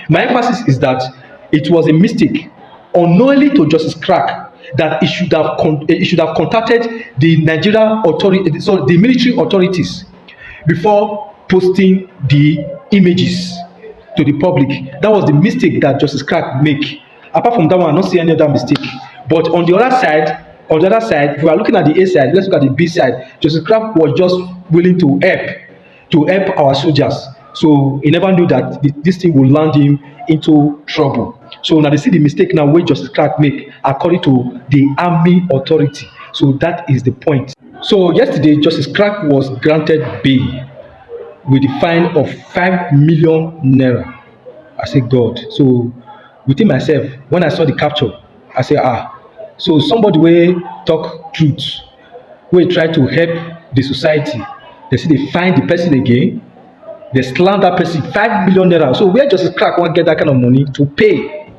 My emphasis is that it was a mistake unknowingly to Justice Clark that he should have contacted the Nigeria authority, so the military authorities, before posting the images to the public. That was the mistake that Justice Clark make. Apart from that one, I don't see any other mistake. But on the other side, if we are looking at the A side, let's look at the B side. Justice Clark was just willing to help our soldiers. So he never knew that this thing will land him into trouble. So now they see the mistake now wey Justice Clark make according to the army authority. So that is the point. So yesterday, Justice Clark was granted bail with a fine of 5 million naira. I say God. So within myself, when I saw the capture, I say so somebody wey talk truth, wey try to help the society, they say they find the person again, they slander person 5 million naira. So where Justice Clark wan get that kind of money to pay?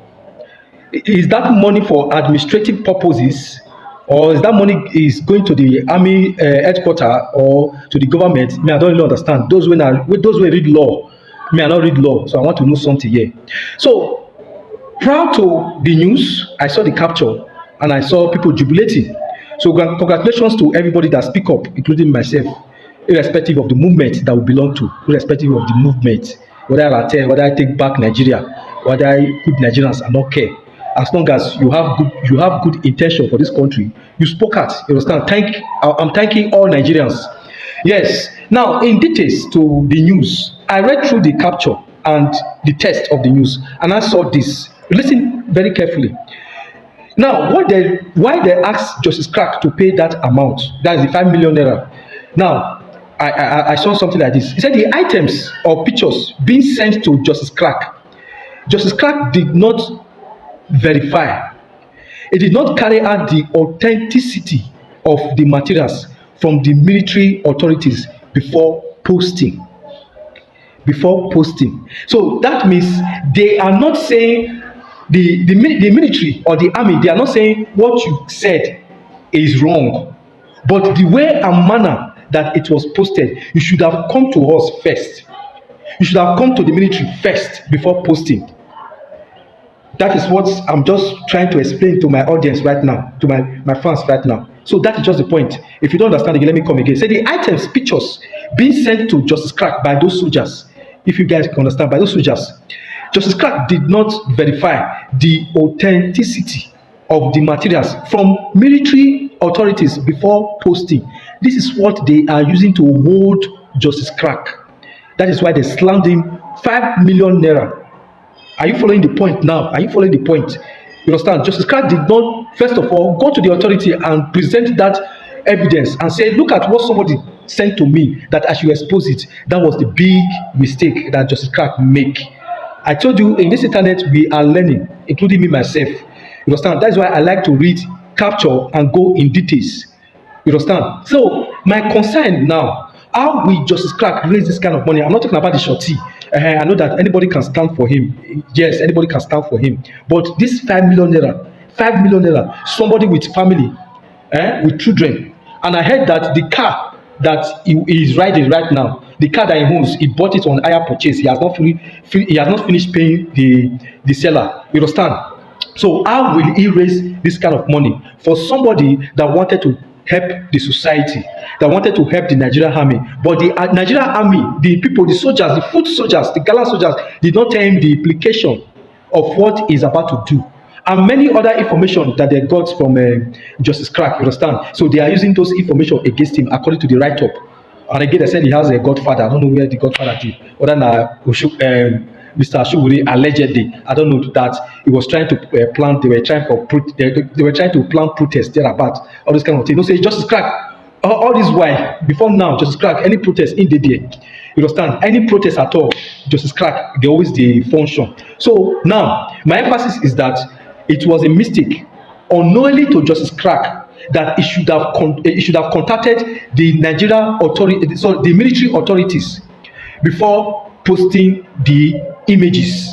Is that money for administrative purposes, or is that money is going to the army headquarters or to the government? Me, I don't really understand. Those wey read law, me, I don't read law, so I want to know something here. So prior to the news, I saw the capture and I saw people jubilating. So congratulations to everybody that speak up, including myself, irrespective of the movement that we belong to, irrespective of the movement, whether I take back Nigeria, whether I put Nigerians, I don't care. As long as you have good intention for this country, you spoke out. You understand? I'm thanking all Nigerians. Yes. Now, in details to the news, I read through the capture and the text of the news, and I saw this. Listen very carefully. Now, why they asked Justice Clark to pay that amount? That is the 5 million naira. Now, I saw something like this. He said the items or pictures being sent to Justice Clark. Justice Clark did not verify. It did not carry out the authenticity of the materials from the military authorities before posting. So that means they are not saying the military or the army, they are not saying what you said is wrong, but the way and manner that it was posted, you should have come to us first. You should have come to the military first before posting. That is what I'm just trying to explain to my audience right now, to my fans right now. So that is just the point. If you don't understand again, let me come again. Say the items, pictures being sent to Justice Clark by those soldiers, if you guys can understand, by those soldiers, Justice Clark did not verify the authenticity of the materials from military authorities before posting. This is what they are using to hold Justice Clark. That is why they slammed him 5 million naira. Are you following the point now? Are you following the point? You understand? Justice Clark did not, first of all, go to the authority and present that evidence and say, look at what somebody sent to me, that I should expose it. That was the big mistake that Justice Clark make. I told you, in this internet, we are learning, including me myself. You understand? That's why I like to read, capture, and go in details. You understand? So, my concern now, how will Justice Clark raise this kind of money? I'm not talking about the shorty. I know that anybody can stand for him. Yes, anybody can stand for him. But this 5 million naira, somebody with family, with children. And I heard that the car that he is riding right now, the car that he owns, he bought it on hire purchase. He has not finished paying the seller. You understand? So how will he raise this kind of money for somebody that wanted to help the society, that wanted to help the Nigerian army? But the Nigerian army, the people, the soldiers, the foot soldiers, the gallant soldiers, did not tell him the implication of what he's about to do, and many other information that they got from Justice Clark. You understand? So they are using those information against him according to the write-up. And again, they said he has a godfather. I don't know where the godfather is. Other than Mr. Ashuburi allegedly, I don't know that he was trying to plan. They were trying to plan protest thereabout, all this kind of thing. You know, say Justice Clark, all this while before now, Justice Clark, any protest in the day, you understand? Any protest at all, Justice Clark, they always the function. So now, my emphasis is that it was a mistake unknowingly to Justice Clark that he should have contacted the Nigeria authority, so the military authorities, before posting the images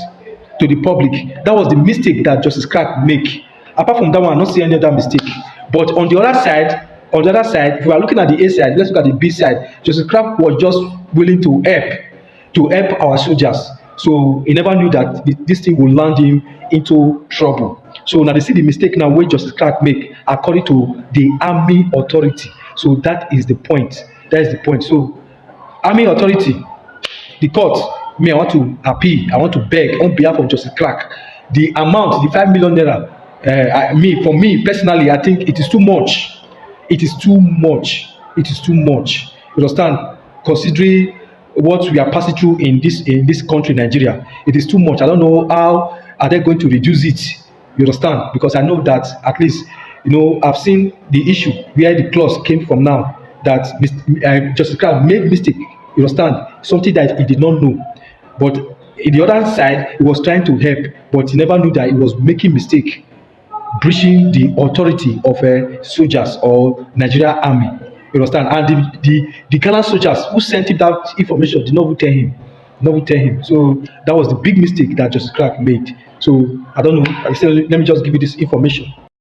to the public. That was the mistake that Justice Clark make. Apart from that one, I don't see any other mistake. But on the other side, if we are looking at the A side, let's look at the B side. Justice Clark was just willing to help our soldiers. So he never knew that this thing will land him into trouble. So now they see the mistake now where Justice Clark make according to the army authority. So that is the point. That is the point. So army authority, the court, me, I want to appeal, I want to beg on behalf of Justice Clark. The amount, the 5 million naira, for me personally, I think it is too much. It is too much. It is too much. You understand? Considering what we are passing through in this country, Nigeria, it is too much. I don't know how are they going to reduce it. You understand? Because I know that at least, I've seen the issue where the clause came from now that Justice Clark made mistake. You understand? Something that he did not know. But in the other side, he was trying to help, but he never knew that he was making mistake, breaching the authority of soldiers or Nigeria army. You understand? And the Ghana soldiers who sent him that information did not even tell him. Did not even tell him. So that was the big mistake that Justice Clark made. So I don't know. I said, let me just give you this information.